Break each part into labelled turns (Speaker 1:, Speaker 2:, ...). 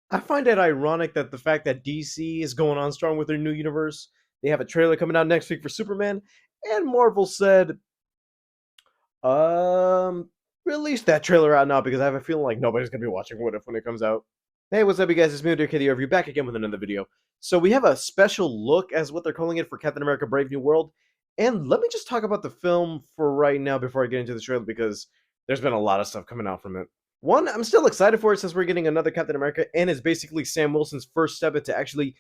Speaker 1: I find it ironic that the fact that DC is going on strong with their new universe, they have a trailer coming out next week for Superman, and Marvel said, um, release that trailer out now because I have a feeling like nobody's gonna be watching What If when it comes out. Hey, what's up, you guys? It's me, Dear Kitty Review, back again with another video. So we have a special look, as what they're calling it, for Captain America: Brave New World. And let me just talk about the film for right now before I get into the trailer because there's been a lot of stuff coming out from it. One, I'm still excited for it since we're getting another Captain America, and it's basically Sam Wilson's first step into actually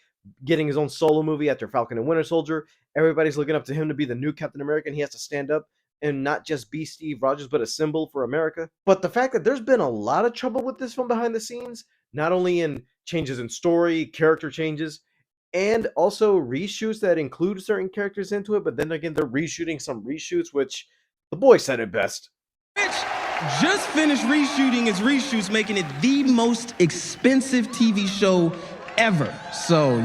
Speaker 1: getting his own solo movie after Falcon and Winter Soldier. Everybody's looking up to him to be the new Captain America, and he has to stand up and not just be Steve Rogers, but a symbol for America. But the fact that there's been a lot of trouble with this film behind the scenes, not only in changes in story, character changes, and also reshoots that include certain characters into it, but then again, they're reshooting some reshoots, which the boy said it best.
Speaker 2: Bitch just finished reshooting his reshoots, making it the most expensive TV show ever. So,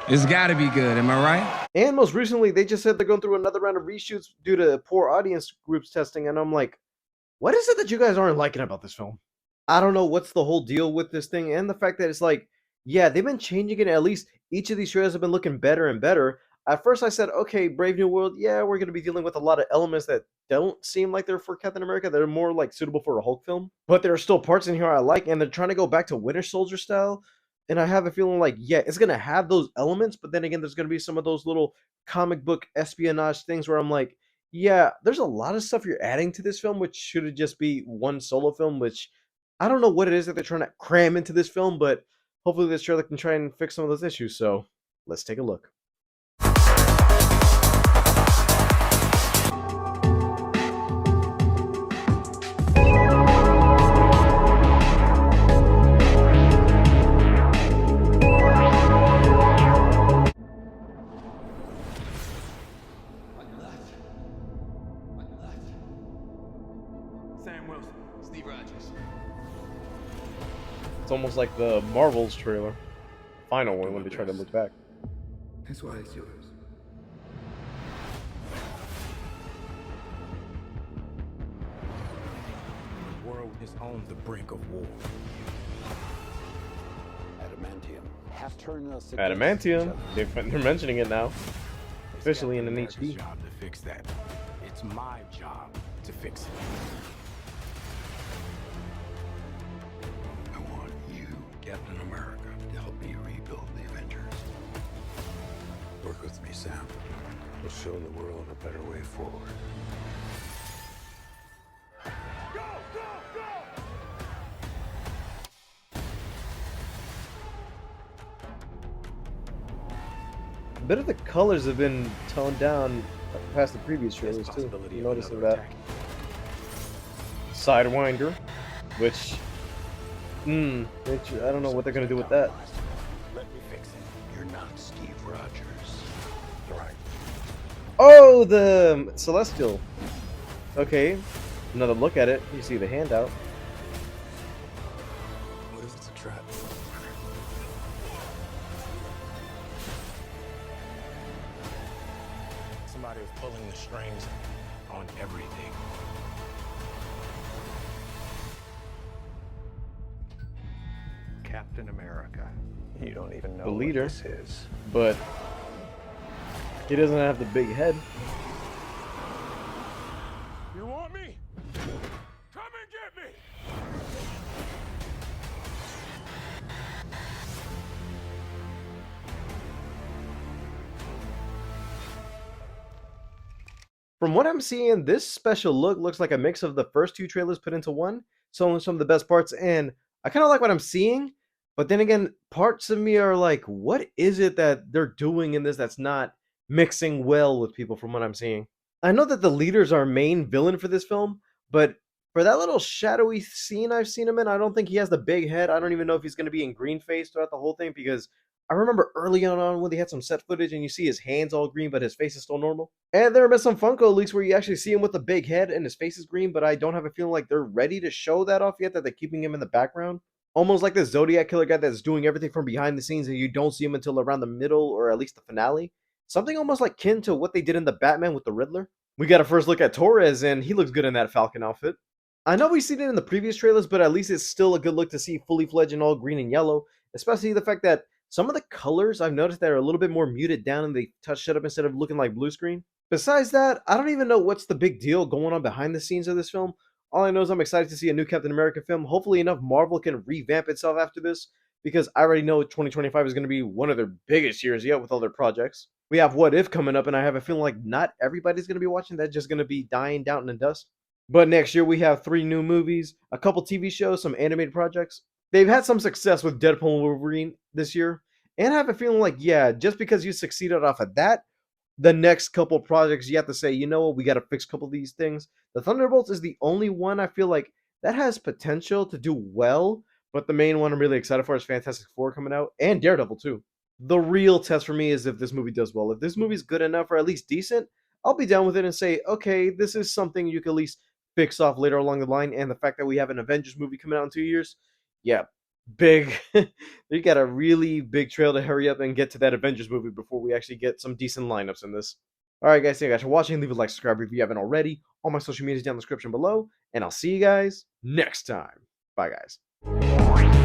Speaker 2: it's gotta be good, am I right?
Speaker 1: And most recently, they just said they're going through another round of reshoots due to poor audience groups testing, and I'm like, what is it that you guys aren't liking about this film? I don't know what's the whole deal with this thing, and the fact that it's like, yeah, they've been changing it. At least each of these trailers have been looking better and better. At first, I said, okay, Brave New World, yeah, we're going to be dealing with a lot of elements that don't seem like they're for Captain America. They're more like suitable for a Hulk film, but there are still parts in here I like, and they're trying to go back to Winter Soldier style. And I have a feeling like, yeah, it's going to have those elements, but then again, there's going to be some of those little comic book espionage things where I'm like, yeah, there's a lot of stuff you're adding to this film, which should just be one solo film, which I don't know what it is that they're trying to cram into this film, but hopefully this trailer can try and fix some of those issues. So let's take a look.
Speaker 3: Sam Wilson, Steve Rogers.
Speaker 1: It's almost like the Marvels trailer, final one when they try to look back.
Speaker 3: That's why it's yours.
Speaker 2: The world is on the brink of war.
Speaker 4: Adamantium has turned us against
Speaker 1: Adamantium,
Speaker 4: each other.
Speaker 1: they're mentioning it now,
Speaker 2: It's
Speaker 1: officially in
Speaker 2: Captain
Speaker 1: an
Speaker 2: America's
Speaker 1: HD.
Speaker 2: job to fix that. It's my job to fix it.
Speaker 4: I want you, Captain America, to help me rebuild the Avengers. Work with me, Sam. We'll show the world a better way forward.
Speaker 1: A bit of the colors have been toned down past the previous
Speaker 2: There's
Speaker 1: trailers too.
Speaker 2: possibility
Speaker 1: You
Speaker 2: of
Speaker 1: noticing
Speaker 2: another
Speaker 1: that?
Speaker 2: attack.
Speaker 1: Sidewinder, which, I don't know what they're gonna do with that.
Speaker 2: Let me fix it.
Speaker 4: You're not Steve Rogers. Right.
Speaker 1: Oh, the Celestial. Okay, another look at it. You see the handout.
Speaker 2: What if it's a trap? Somebody was pulling the strings on everything.
Speaker 4: Captain America. You don't even know
Speaker 1: The leader.
Speaker 4: what this is.
Speaker 1: But he doesn't have the big head.
Speaker 2: You want me? Come and get me!
Speaker 1: From what I'm seeing, this special look looks like a mix of the first two trailers put into one. Some of the best parts, and I kind of like what I'm seeing. But then again, parts of me are like, what is it that they're doing in this that's not mixing well with people from what I'm seeing? I know that the leader's our main villain for this film, but for that little shadowy scene I've seen him in, I don't think he has the big head. I don't even know if he's going to be in green face throughout the whole thing because I remember early on when they had some set footage and you see his hands all green, but his face is still normal. And there have been some Funko leaks where you actually see him with a big head and his face is green, but I don't have a feeling like they're ready to show that off yet, that they're keeping him in the background. Almost like the Zodiac killer guy that's doing everything from behind the scenes and you don't see him until around the middle or at least the finale. Something almost like kin to what they did in the Batman with the Riddler. We got a first look at Torres and he looks good in that Falcon outfit. I know we've seen it in the previous trailers, but at least it's still a good look to see fully fledged in all green and yellow, especially the fact that some of the colors I've noticed that are a little bit more muted down and they touched it up instead of looking like blue screen. Besides that, I don't even know what's the big deal going on behind the scenes of this film. All I know is I'm excited to see a new Captain America film. Hopefully enough Marvel can revamp itself after this, because I already know 2025 is going to be one of their biggest years yet with all their projects. We have What If coming up, and I have a feeling like not everybody's going to be watching that, just going to be dying down in the dust. But next year we have 3 new movies, a couple TV shows, some animated projects. They've had some success with Deadpool and Wolverine this year, and I have a feeling like, yeah, just because you succeeded off of that, the next couple projects you have to say, you know what, we got to fix a couple of these things. The Thunderbolts is the only one I feel like that has potential to do well, but the main one I'm really excited for is Fantastic Four coming out, and Daredevil too. The real test for me is if this movie does well. If this movie's good enough or at least decent, I'll be down with it and say, okay, this is something you can at least fix off later along the line. And the fact that we have an Avengers movie coming out in 2 years, yeah, big. You got a really big trail to hurry up and get to that Avengers movie before we actually get some decent lineups in this. Alright guys, thank you guys for watching. Leave a like, subscribe if you haven't already. All my social media is down in the description below. And I'll see you guys next time. Bye guys.